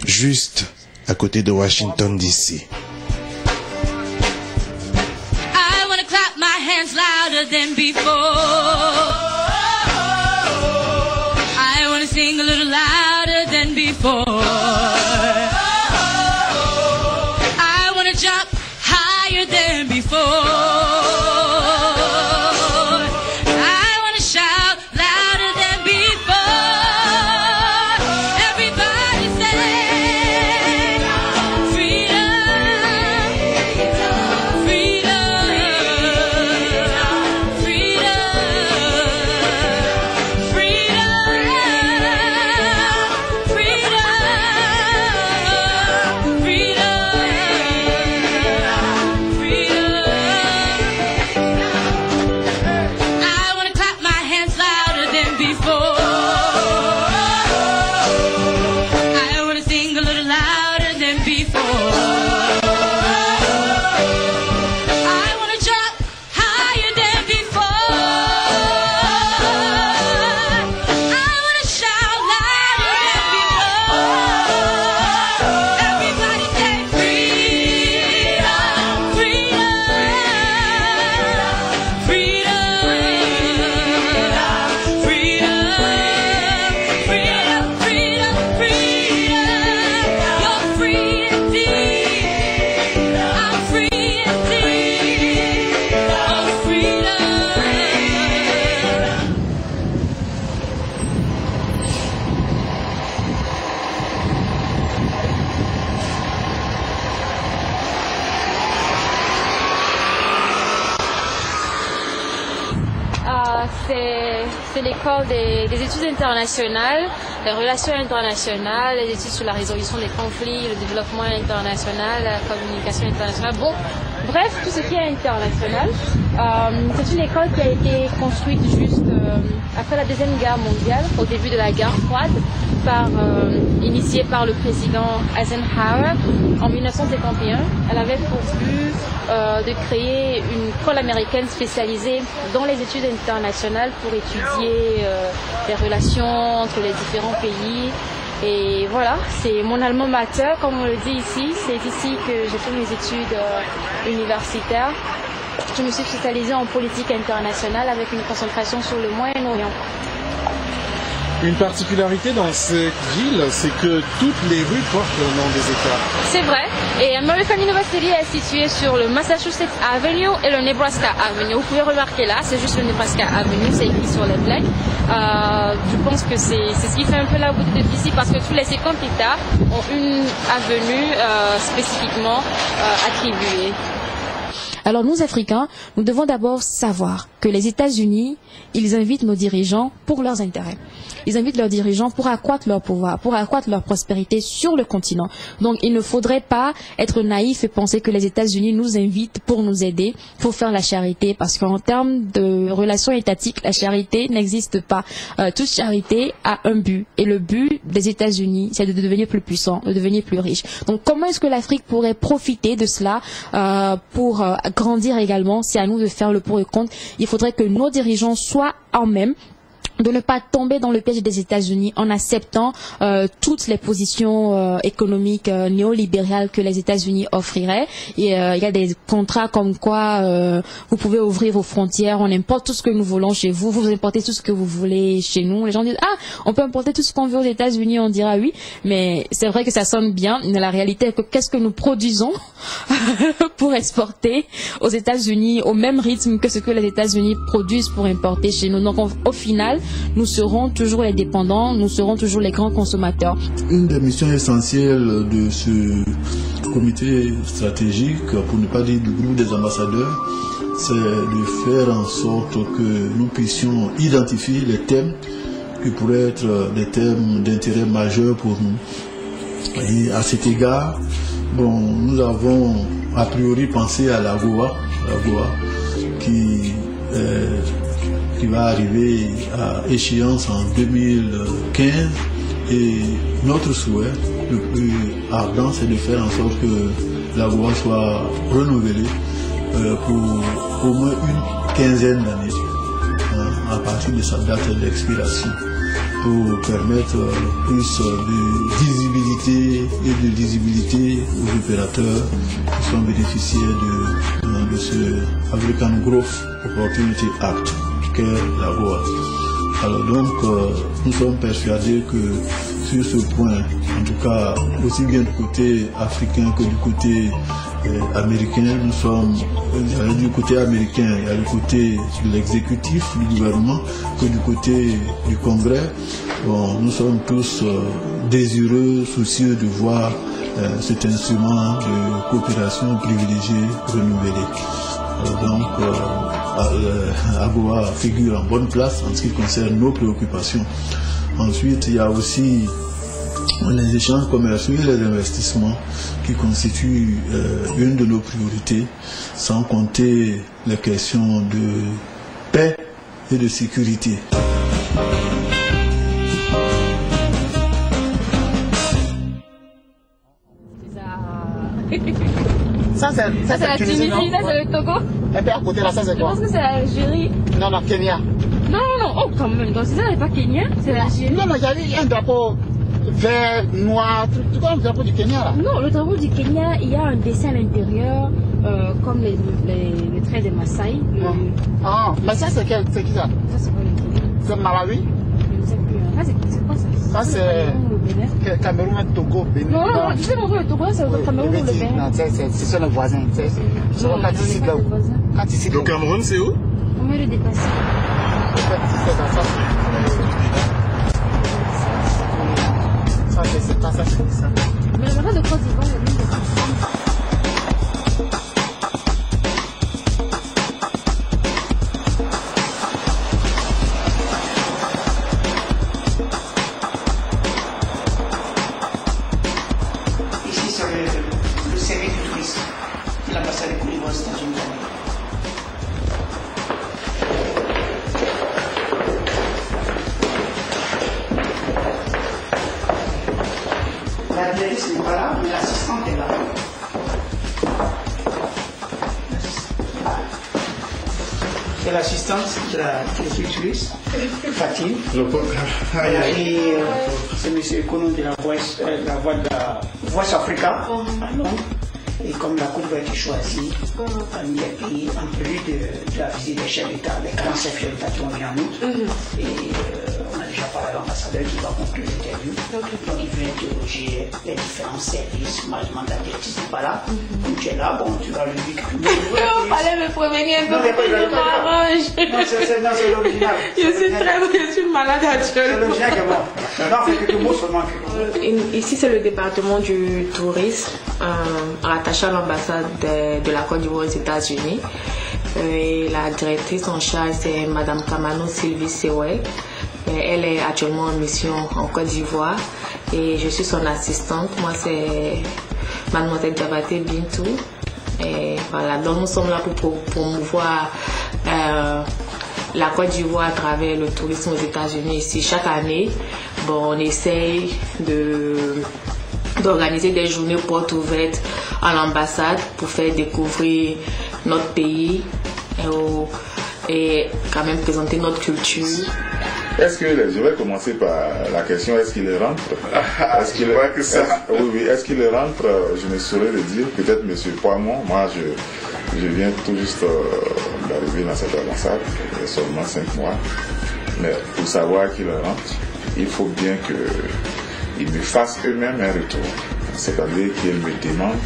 juste à côté de Washington, D.C. I wanna clap my hands louder than before. I wanna sing a little louder than before. I wanna jump higher than before. C'est l'école des études internationales, les relations internationales, les études sur la résolution des conflits, le développement international, la communication internationale. Bon, bref, tout ce qui est international. C'est une école qui a été construite juste après la Deuxième Guerre mondiale, au début de la guerre froide, initiée par le président Eisenhower en 1951. Elle avait pour but de créer une école américaine spécialisée dans les études internationales pour étudier les relations entre les différents pays. Et voilà, c'est mon alma mater, comme on le dit ici. C'est ici que j'ai fait mes études universitaires. Je me suis spécialisée en politique internationale avec une concentration sur le Moyen-Orient. Une particularité dans cette ville, c'est que toutes les rues portent le nom des États. C'est vrai. Et American University est située sur le Massachusetts Avenue et le Nebraska Avenue. Vous pouvez remarquer là, c'est juste le Nebraska Avenue, c'est écrit sur les plaques. Je pense que c'est ce qui fait un peu la beauté de DC parce que tous les 50 États ont une avenue spécifiquement attribuée. Alors nous, Africains, nous devons d'abord savoir que les États-Unis, ils invitent nos dirigeants pour leurs intérêts. Ils invitent leurs dirigeants pour accroître leur pouvoir, pour accroître leur prospérité sur le continent. Donc il ne faudrait pas être naïf et penser que les États-Unis nous invitent pour nous aider, pour faire la charité, parce qu'en termes de relations étatiques, la charité n'existe pas. Toute charité a un but, et le but des États-Unis, c'est de devenir plus puissant, de devenir plus riche. Donc comment est-ce que l'Afrique pourrait profiter de cela pour grandir également? C'est à nous de faire le pour et contre. Il faudrait que nos dirigeants soient en même de ne pas tomber dans le piège des États-Unis en acceptant toutes les positions économiques néolibérales que les États-Unis offriraient. Et il y a des contrats comme quoi vous pouvez ouvrir vos frontières, on importe tout ce que nous voulons chez vous, vous importez tout ce que vous voulez chez nous. Les gens disent ah, on peut importer tout ce qu'on veut aux États-Unis, on dira oui, mais c'est vrai que ça sonne bien, mais la réalité est que qu'est-ce que nous produisons pour exporter aux États-Unis au même rythme que ce que les États-Unis produisent pour importer chez nous. Donc au final, nous serons toujours les dépendants, nous serons toujours les grands consommateurs. Une des missions essentielles de ce comité stratégique, pour ne pas dire du groupe des ambassadeurs, c'est de faire en sorte que nous puissions identifier les thèmes qui pourraient être des thèmes d'intérêt majeur pour nous. Et à cet égard, bon, nous avons a priori pensé à l'AGOA qui va arriver à échéance en 2015 et notre souhait le plus ardent c'est de faire en sorte que la voie soit renouvelée pour au moins une quinzaine d'années à partir de sa date d'expiration pour permettre plus de visibilité visibilité et de lisibilité aux opérateurs qui sont bénéficiaires de ce African Growth Opportunity Act qu'est l'AGOA. Alors donc, nous sommes persuadés que sur ce point, en tout cas, aussi bien du côté africain que du côté américain, nous sommes, du côté américain, il y a le côté de l'exécutif, du gouvernement, que du côté du Congrès. Bon, nous sommes tous désireux, soucieux de voir cet instrument de coopération privilégiée renouvelé. Donc, AGOA figure en bonne place en ce qui concerne nos préoccupations. Ensuite, il y a aussi les échanges commerciaux et les investissements qui constituent une de nos priorités, sans compter les questions de paix et de sécurité. Ça c'est la Tunisie, ça c'est le Togo. Et puis à côté là, ça c'est quoi? Je pense que c'est l'Algérie. Non, non, Kenya. Non, oh quand même, donc ça n'est pas Kenya, c'est l'Algérie. Non, il y a un drapeau vert, noir, tu vois le drapeau du Kenya là? Non, le drapeau du Kenya, il y a un dessin à l'intérieur, comme les traits des Maasai. Ah, mais ça c'est qui ça? Ça c'est pas le Togo. C'est Malawi? Je ne sais plus. C'est quoi ça? Ça c'est Cameroun et Togo, Bénin. Non, tu sais montrer le Togo, c'est le Cameroun ou le Bénin? Non, c'est sur le voisin. Le Cameroun, c'est où? On va le dépasser. Ça, c'est pas ça, c'est ça. Mais le reste de Côte d'Ivoire, il y a même des La directrice n'est pas là, mais l'assistante est là. C'est l'assistante qui est futuriste, Fatih. Et c'est M. Kono de la Voice Africa. Et comme la Côte va être choisie parmi les pays en plus de la visite des chefs d'État, les grands chefs d'État qui ont venus en août. Et on a déjà parlé à l'ambassadeur qui va conclure l'interview. Donc il veut interroger les différents services. Moi je demande la directrice n'est pas là. Comme tu es là, bon, tu vas lui dire que tu fallait me prévenir un peu pour que je m'arrange. Non, c'est l'original. Je suis malade actuellement. C'est l'original qui est bon. Non, c'est quelques mots seulement. Ici, c'est le département du tourisme, rattaché à l'ambassade de la Côte d'Ivoire aux États-Unis. Et la directrice en charge, c'est Madame Kamano Sylvie Sewell. Elle est actuellement en mission en Côte d'Ivoire et je suis son assistante. Moi, c'est Mademoiselle Diabaté Bintou. Et voilà, donc nous sommes là pour promouvoir la Côte d'Ivoire à travers le tourisme aux États-Unis. Ici, chaque année, bon, on essaye d'organiser des journées portes ouvertes à l'ambassade pour faire découvrir notre pays et quand même présenter notre culture. Est-ce que, je vais commencer par la question, est-ce qu'il rentre? Est-ce qu'il que ça? Oui, est-ce qu'il rentre? Je ne saurais le dire. Peut-être M. Poimon. Moi, je viens tout juste d'arriver dans cette ambassade, il y a seulement 5 mois. Mais pour savoir qu'il rentre, il faut bien qu'ils me fassent eux-mêmes un retour. C'est-à-dire qu'ils me demandent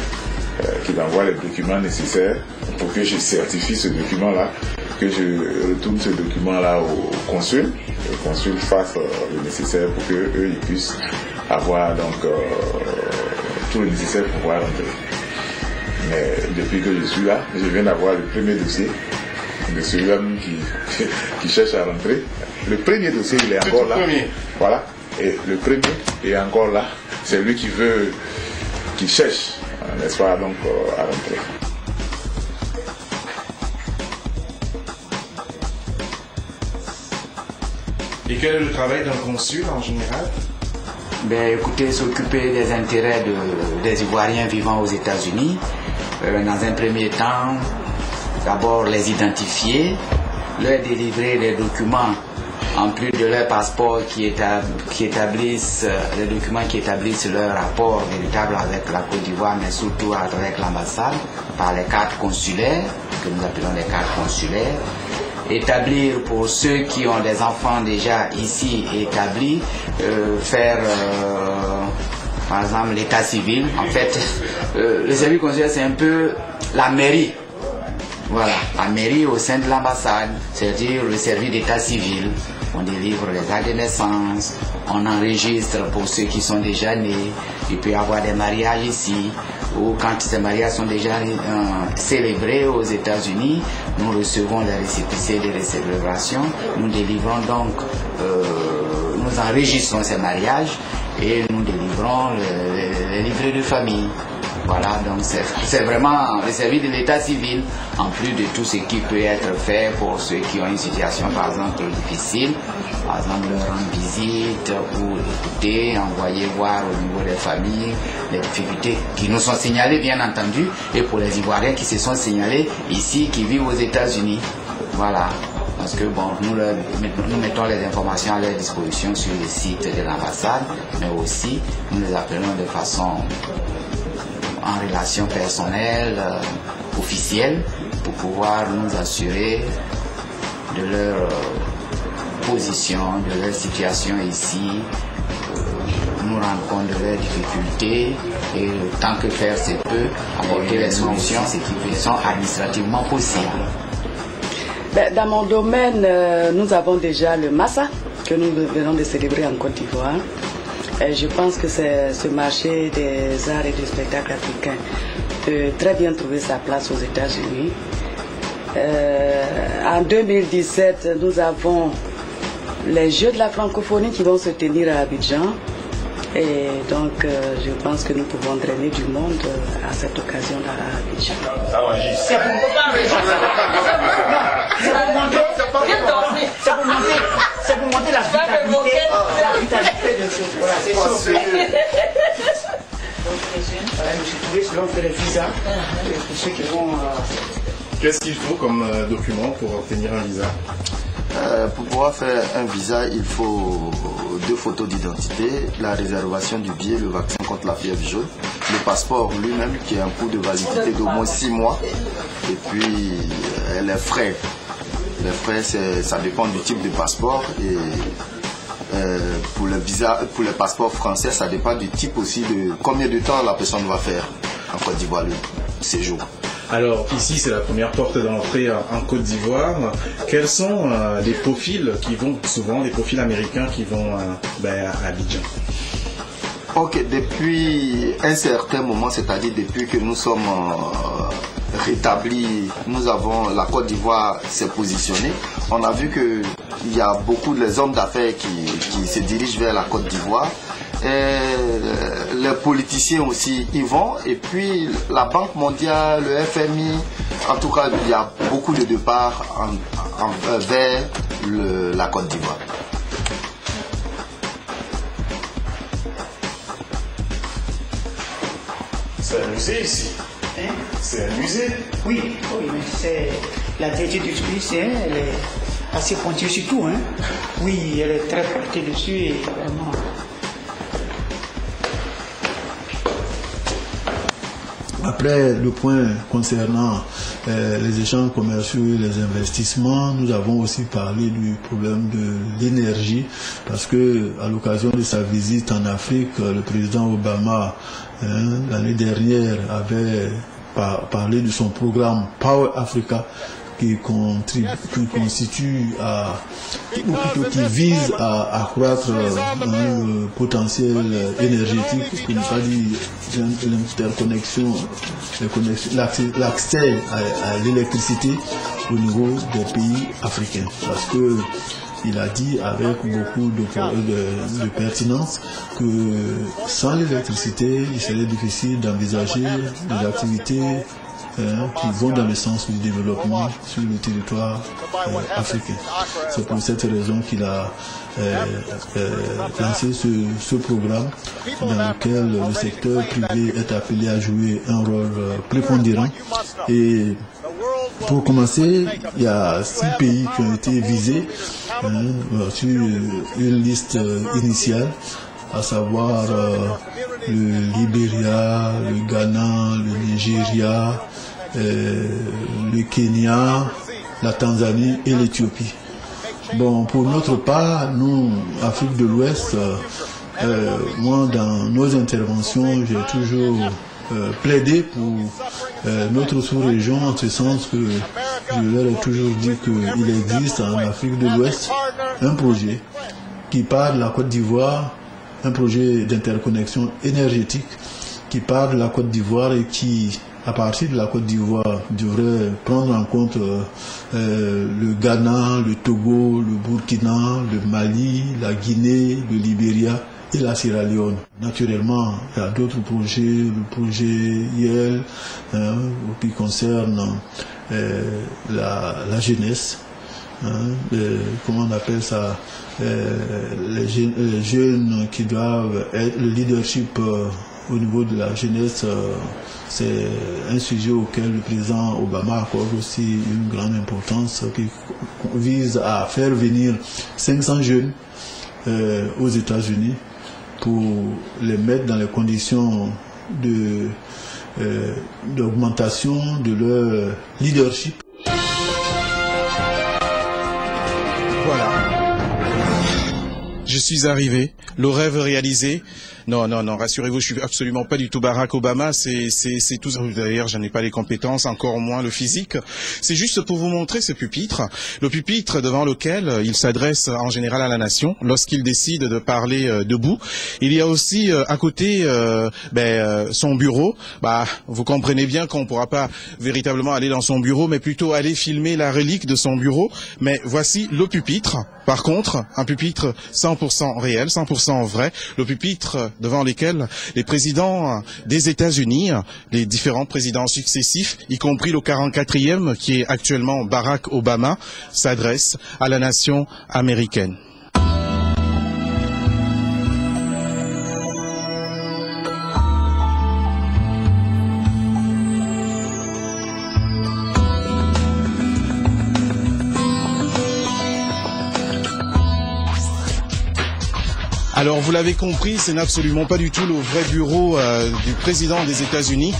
qu'il envoie les documents nécessaires pour que je certifie ce document-là, que je retourne ce document-là au consul. Le consul fasse le nécessaire pour qu'eux ils puissent avoir donc tout le nécessaire pour pouvoir rentrer. Mais depuis que je suis là, je viens d'avoir le premier dossier de celui-là qui cherche à rentrer. Le premier dossier, il est encore là. Voilà. Et le premier est encore là. C'est lui qui cherche, n'est-ce pas, donc à rentrer. Et quel est le travail d'un consul en général? Ben, écoutez, s'occuper des intérêts des Ivoiriens vivant aux États-Unis. Dans un premier temps, d'abord les identifier, leur délivrer des documents en plus de leur passeport qui établissent, les documents qui établissent leur rapport véritable avec la Côte d'Ivoire, mais surtout avec l'ambassade, par les cartes consulaires, que nous appelons les cartes consulaires. Établir pour ceux qui ont des enfants déjà ici établis, faire par exemple l'état civil. En fait, le service consulaire c'est un peu la mairie. Voilà, la mairie au sein de l'ambassade, c'est-à-dire le service d'état civil. On délivre les actes de naissance, on enregistre pour ceux qui sont déjà nés. Il peut y avoir des mariages ici, ou quand ces mariages sont déjà célébrés aux États-Unis, nous recevons les récépissés de célébration. Nous délivrons donc, nous enregistrons ces mariages et nous délivrons les livrets de famille. Voilà, donc c'est vraiment le service de l'état civil, en plus de tout ce qui peut être fait pour ceux qui ont une situation par exemple difficile, par exemple leur rendre visite ou écouter, envoyer voir au niveau des familles les difficultés qui nous sont signalées bien entendu, et pour les Ivoiriens qui se sont signalés ici, qui vivent aux États-Unis. Voilà, parce que bon, nous mettons les informations à leur disposition sur le site de l'ambassade, mais aussi nous les appelons de façon en relation personnelle, officielle, pour pouvoir nous assurer de leur position, de leur situation ici, nous rendre compte de leurs difficultés et tant que faire se peut, apporter les solutions qui sont administrativement possibles. Dans mon domaine, nous avons déjà le Massa que nous venons de célébrer en Côte d'Ivoire. Je pense que ce marché des arts et des spectacles africains peut très bien trouver sa place aux États-Unis. En 2017, nous avons les Jeux de la francophonie qui vont se tenir à Abidjan. Et donc, je pense que nous pouvons drainer du monde à cette occasion-là à Abidjan. C'est pour montrer la vitalité de ce. Voilà, c'est ça. Voilà, M. Touré, c'est l'on fait les visas pour ceux qui vont. Qu'est-ce qu'il faut comme document pour obtenir un visa? Pour pouvoir faire un visa, il faut 2 photos d'identité, la réservation du billet, le vaccin contre la fièvre jaune, le passeport lui-même qui a un coût de validité d'au moins 6 mois, et puis les frais. Les frais, ça dépend du type de passeport, et pour le visa, pour les passeports français, ça dépend du type aussi de combien de temps la personne va faire en Côte d'Ivoire le séjour. Alors ici c'est la première porte d'entrée en Côte d'Ivoire. Quels sont les profils qui vont souvent, les profils américains qui vont à Abidjan? Ok, depuis un certain moment, c'est-à-dire depuis que nous sommes rétablis, la Côte d'Ivoire s'est positionnée. On a vu qu'il y a beaucoup de hommes d'affaires qui se dirigent vers la Côte d'Ivoire. Les politiciens aussi y vont, et puis la Banque mondiale, le FMI, en tout cas il y a beaucoup de départs vers la Côte d'Ivoire. C'est un musée ici. Hein? C'est un musée. Oui, mais c'est la direction du tourisme, elle est assez pointue sur tout. Hein? Oui, elle est très portée dessus et vraiment. Après, le point concernant les échanges commerciaux et les investissements, nous avons aussi parlé du problème de l'énergie, parce que à l'occasion de sa visite en Afrique, le président Obama, l'année dernière, avait parlé de son programme Power Africa, qui vise à accroître le potentiel énergétique, pour ne pas dire l'interconnexion, l'accès à l'électricité au niveau des pays africains. Parce que il a dit avec beaucoup de pertinence que sans l'électricité, il serait difficile d'envisager des activités qui vont dans le sens du développement sur le territoire africain. C'est pour cette raison qu'il a lancé ce programme dans lequel le secteur privé est appelé à jouer un rôle prépondérant. Et pour commencer, il y a 6 pays qui ont été visés. sur une liste initiale, à savoir le Libéria, le Ghana, le Nigeria, le Kenya, la Tanzanie et l'Éthiopie. Bon, pour notre part, nous, Afrique de l'Ouest, moi, dans nos interventions, j'ai toujours plaidé pour notre sous-région, en ce sens que je leur ai toujours dit qu'il existe en Afrique de l'Ouest un projet qui part de la Côte d'Ivoire, un projet d'interconnexion énergétique qui part de la Côte d'Ivoire et qui, à partir de la Côte d'Ivoire, devrait prendre en compte le Ghana, le Togo, le Burkina, le Mali, la Guinée, le Libéria et la Sierra Leone. Naturellement, il y a d'autres projets, le projet IEL, qui concerne la jeunesse, comment on appelle ça, les jeunes qui doivent être le leadership au niveau de la jeunesse. C'est un sujet auquel le président Obama accorde aussi une grande importance, qui vise à faire venir 500 jeunes aux États-Unis pour les mettre dans les conditions d'augmentation de leur leadership. Voilà. Je suis arrivé, le rêve réalisé. Non, rassurez-vous, je suis absolument pas du tout Barack Obama, c'est tout. D'ailleurs, je n'ai pas les compétences, encore moins le physique. C'est juste pour vous montrer ce pupitre, le pupitre devant lequel il s'adresse en général à la nation lorsqu'il décide de parler debout. Il y a aussi à côté son bureau. Vous comprenez bien qu'on ne pourra pas véritablement aller dans son bureau, mais plutôt aller filmer la relique de son bureau. Mais voici le pupitre. Par contre, un pupitre 100% réel, 100% vrai, le pupitre devant lesquels les présidents des États-Unis, les différents présidents successifs, y compris le 44e qui est actuellement Barack Obama, s'adressent à la nation américaine. Alors vous l'avez compris, ce n'est absolument pas du tout le vrai bureau du président des États-Unis.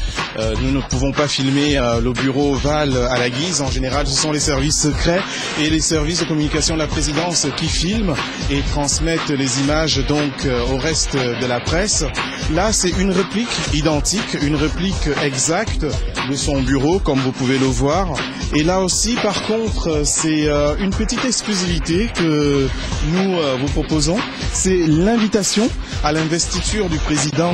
Nous ne pouvons pas filmer le bureau ovale à la guise. En général, ce sont les services secrets et les services de communication de la présidence qui filment et transmettent les images donc au reste de la presse. Là, c'est une réplique identique, une réplique exacte de son bureau, comme vous pouvez le voir. Et là aussi, par contre, c'est une petite exclusivité que nous vous proposons. C'est l'invitation à l'investiture du président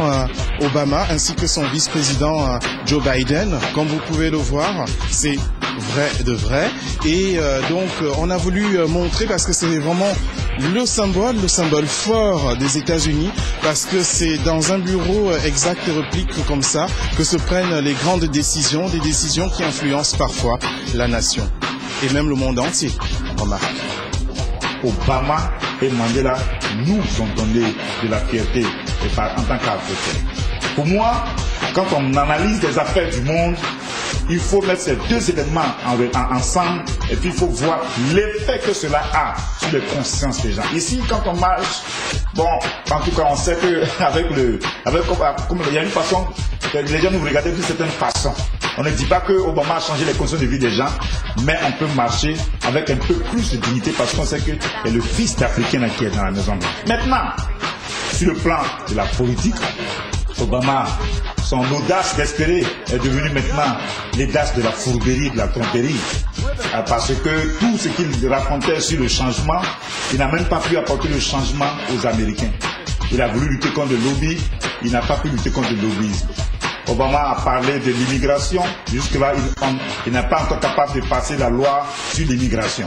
Obama ainsi que son vice-président Joe Biden. Comme vous pouvez le voir, c'est vrai de vrai. Et donc, on a voulu montrer parce que c'est vraiment le symbole fort des États-Unis, parce que c'est dans un bureau exact et réplique comme ça que se prennent les grandes décisions, des décisions qui influencent parfois la nation et même le monde entier. Remarque. Obama et Mandela nous ont donné de la fierté en tant qu'Africains. Pour moi, quand on analyse les affaires du monde, il faut mettre ces deux événements ensemble et puis il faut voir l'effet que cela a sur les consciences des gens. Ici, quand on marche, bon, en tout cas, on sait que comme il y a une façon, les gens nous regardent d'une certaine façon. On ne dit pas que Obama a changé les conditions de vie des gens, mais on peut marcher avec un peu plus de dignité parce qu'on sait que c'est le fils d'Africain qui est dans la maison. Maintenant, sur le plan de la politique, Obama, son audace d'espérer est devenue maintenant l'audace de la fourberie et de la tromperie. Parce que tout ce qu'il racontait sur le changement, il n'a même pas pu apporter le changement aux Américains. Il a voulu lutter contre le lobby, il n'a pas pu lutter contre le lobbyisme. Obama a parlé de l'immigration, jusque-là il n'est pas encore capable de passer la loi sur l'immigration.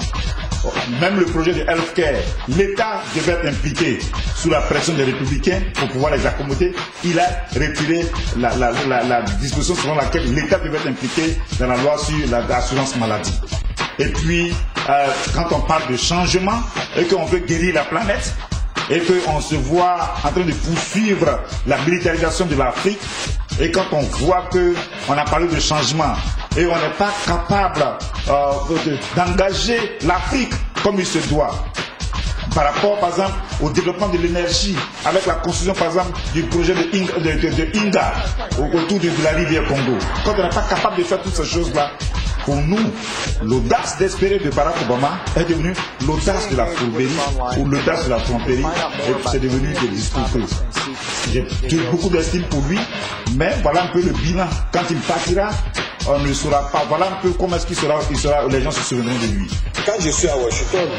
Même le projet de healthcare, l'État devait être impliqué sous la pression des républicains pour pouvoir les accommoder. Il a retiré la disposition selon laquelle l'État devait être impliqué dans la loi sur l'assurance maladie. Et puis, quand on parle de changement et qu'on veut guérir la planète, et qu'on se voit en train de poursuivre la militarisation de l'Afrique, et quand on voit qu'on a parlé de changement et on n'est pas capable d'engager l'Afrique comme il se doit, par rapport, par exemple, au développement de l'énergie, avec la construction, par exemple, du projet de Inga autour de la rivière Congo. Quand on n'est pas capable de faire toutes ces choses-là, pour nous, l'audace d'espérer de Barack Obama est devenue l'audace de la fourberie ou l'audace de la tromperie, et c'est devenu des discours creux. J'ai beaucoup d'estime pour lui, mais voilà un peu le bilan. Quand il partira, on ne saura pas. Voilà un peu comment est-ce qu'il sera, les gens se souviendront de lui. Quand je suis à Washington,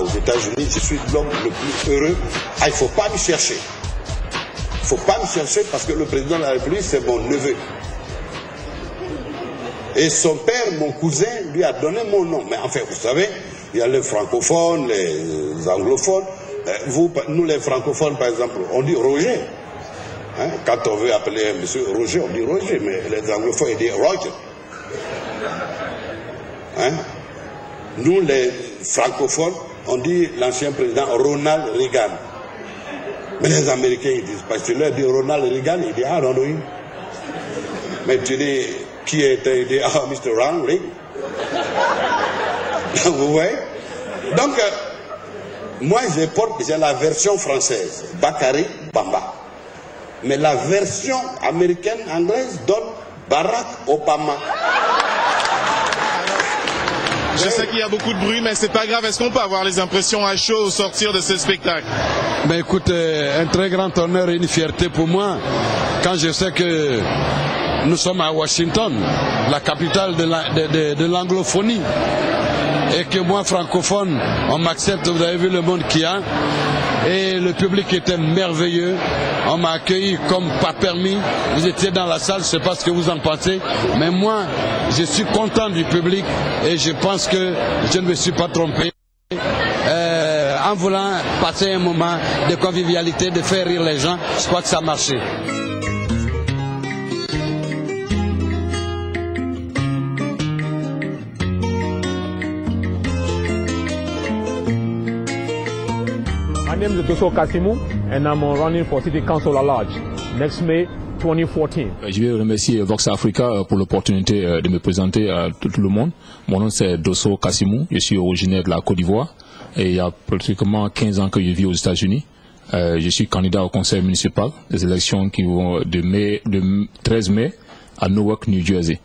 aux États-Unis, je suis l'homme le plus heureux. Ah, il ne faut pas me chercher. Il ne faut pas me chercher parce que le président de la République, c'est mon neveu. Et son père, mon cousin, lui a donné mon nom. Mais enfin, vous savez, il y a les francophones, les anglophones. Nous, les francophones, par exemple, on dit Roger. Hein? Quand on veut appeler un monsieur Roger, on dit Roger. Mais les anglophones, ils disent Roger. Hein? Nous, les francophones, on dit l'ancien président Ronald Reagan. Mais les Américains, ils disent, parce que tu leur dis Ronald Reagan, ils disent, ah, non, non. Mais tu dis, qui était, il dit, ah, Mr. Ronald Reagan. Vous voyez? Donc, moi, j'ai la version française, Bakary Bamba. Mais la version américaine, anglaise, donne Barack Obama. Je sais qu'il y a beaucoup de bruit, mais c'est pas grave. Est-ce qu'on peut avoir les impressions à chaud au sortir de ce spectacle? Ben écoute, un très grand honneur et une fierté pour moi quand je sais que nous sommes à Washington, la capitale de l'anglophonie, et que moi, francophone, on m'accepte. Vous avez vu le monde qu'il y a, et le public était merveilleux. On m'a accueilli comme pas permis. Vous étiez dans la salle, je ne sais pas ce que vous en pensez, mais moi, je suis content du public et je pense que je ne me suis pas trompé. En voulant passer un moment de convivialité, de faire rire les gens, je crois que ça a marché. My name is Dosso Kasimou and I'm running for City Council at large next May 2014. Je vais remercier Vox Africa pour l'opportunité de me présenter à tout le monde. Mon nom c'est Dosso Kasimou, je suis originaire de la Côte d'Ivoire et il y a pratiquement 15 ans que je vis aux États-Unis. Je suis candidat au conseil municipal des élections qui vont de 13 mai à Newark, New Jersey.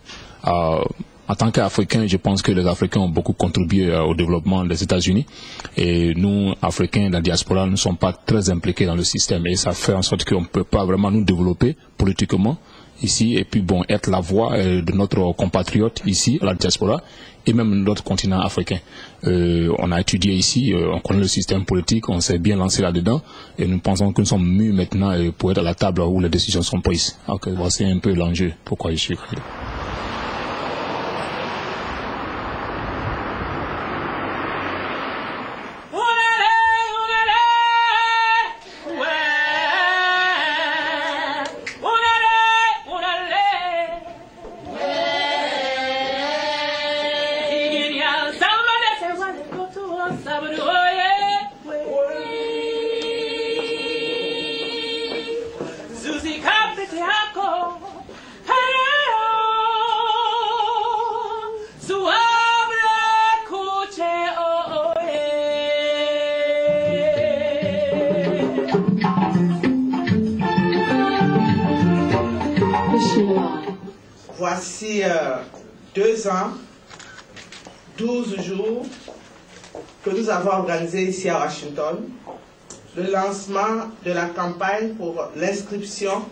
En tant qu'Africain, je pense que les Africains ont beaucoup contribué au développement des États-Unis. Et nous, Africains, la diaspora, ne sommes pas très impliqués dans le système. Et ça fait en sorte qu'on ne peut pas vraiment nous développer politiquement ici. Et puis, bon, être la voix de notre compatriote ici, à la diaspora, et même de notre continent africain. On a étudié ici, on connaît le système politique, on s'est bien lancé là-dedans. Et nous pensons que nous sommes mûrs maintenant pour être à la table où les décisions sont prises. Donc, voici un peu l'enjeu, pourquoi je suis candidat. Voici 2 ans, 12 jours que nous avons organisé ici à Washington le lancement de la campagne pour l'inscription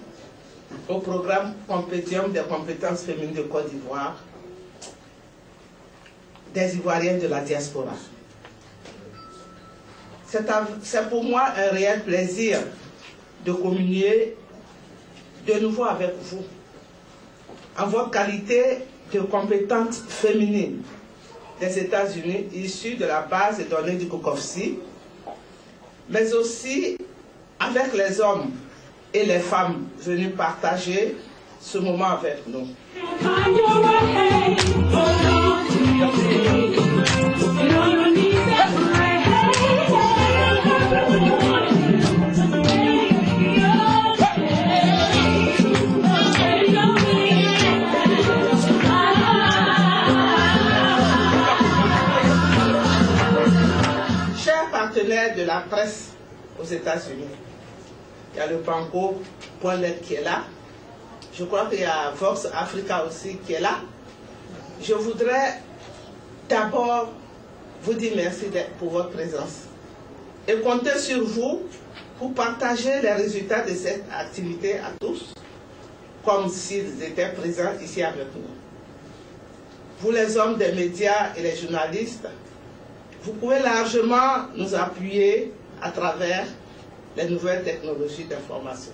au programme Compédium des compétences féminines de Côte d'Ivoire des Ivoiriennes de la diaspora. C'est pour moi un réel plaisir de communier de nouveau avec vous en votre qualité de compétente féminine des États-Unis issue de la base de données du COCOFSI, mais aussi avec les hommes et les femmes venus partager ce moment avec nous. De la presse aux États-Unis. Il y a le Banco.net qui est là. Je crois qu'il y a Vox Africa aussi qui est là. Je voudrais d'abord vous dire merci pour votre présence et compter sur vous pour partager les résultats de cette activité à tous, comme s'ils étaient présents ici avec nous. Vous les hommes des médias et les journalistes, vous pouvez largement nous appuyer à travers les nouvelles technologies d'information.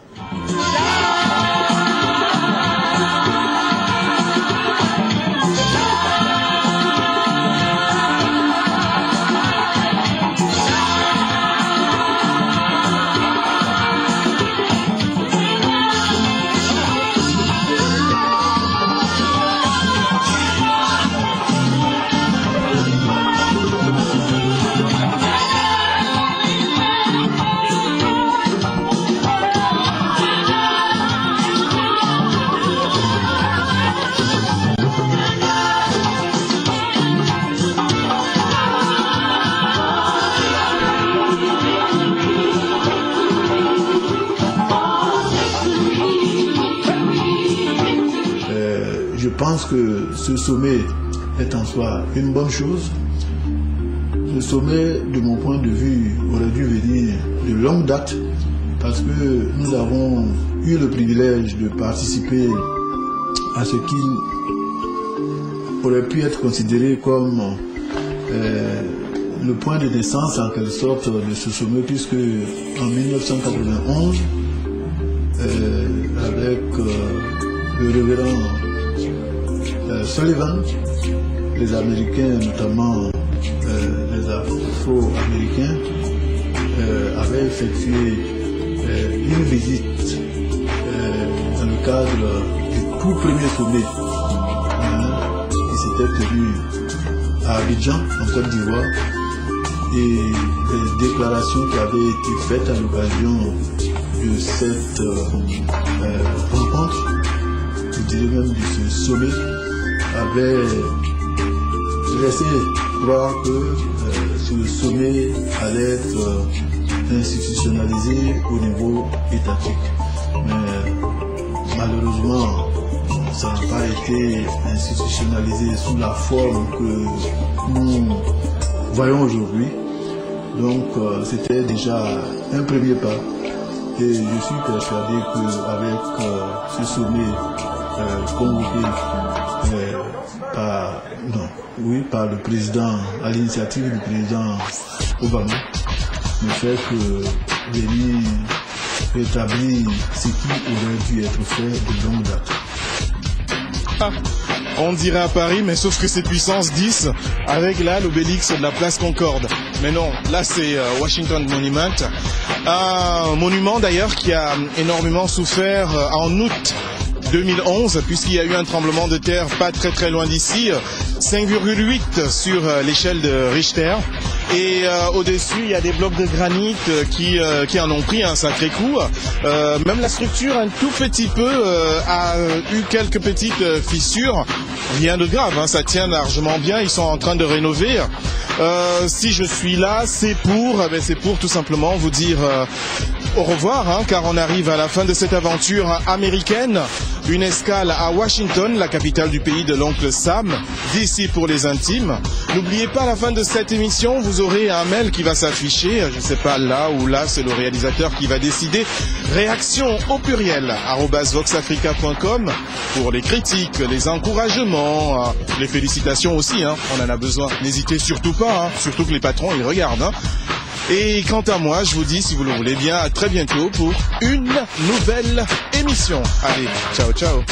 Je pense que ce sommet est en soi une bonne chose. Le sommet, de mon point de vue, aurait dû venir de longue date parce que nous avons eu le privilège de participer à ce qui aurait pu être considéré comme le point de naissance en quelque sorte de ce sommet, puisque en 1991, avec le révérend Sullivan, les Américains, notamment les Afro-Américains, avaient effectué une visite dans le cadre du tout premier sommet qui s'était tenu à Abidjan, en Côte d'Ivoire, et les déclarations qui avaient été faites à l'occasion de cette rencontre, je dirais même de ce sommet, avait laissé croire que ce sommet allait être institutionnalisé au niveau étatique. Mais malheureusement, ça n'a pas été institutionnalisé sous la forme que nous voyons aujourd'hui. Donc c'était déjà un premier pas. Et je suis persuadé qu'avec ce sommet convoqué par le président, à l'initiative du président Obama, ne fait que venir établir ce qui aurait dû être fait de longue date. Ah, on dirait à Paris, mais sauf que c'est puissance 10 avec là l'obélix de la place Concorde. Mais non, là c'est Washington Monument. Un monument d'ailleurs qui a énormément souffert en août 2011, puisqu'il y a eu un tremblement de terre pas très loin d'ici, 5,8 sur l'échelle de Richter. Et au-dessus, il y a des blocs de granit qui en ont pris un sacré coup. Même la structure, un tout petit peu, a eu quelques petites fissures. Rien de grave, hein, ça tient largement bien. Ils sont en train de rénover. Si je suis là, c'est pour tout simplement vous dire au revoir, hein, car on arrive à la fin de cette aventure américaine. Une escale à Washington, la capitale du pays de l'oncle Sam, d'ici pour les intimes. N'oubliez pas, à la fin de cette émission, vous aurez un mail qui va s'afficher, je ne sais pas là ou là, c'est le réalisateur qui va décider. Réaction au pluriel, @voxafrica.com pour les critiques, les encouragements, les félicitations aussi, hein, on en a besoin. N'hésitez surtout pas, hein, surtout que les patrons, ils regardent. Hein. Et quant à moi, je vous dis, si vous le voulez bien, à très bientôt pour une nouvelle émission. Allez, ciao, ciao.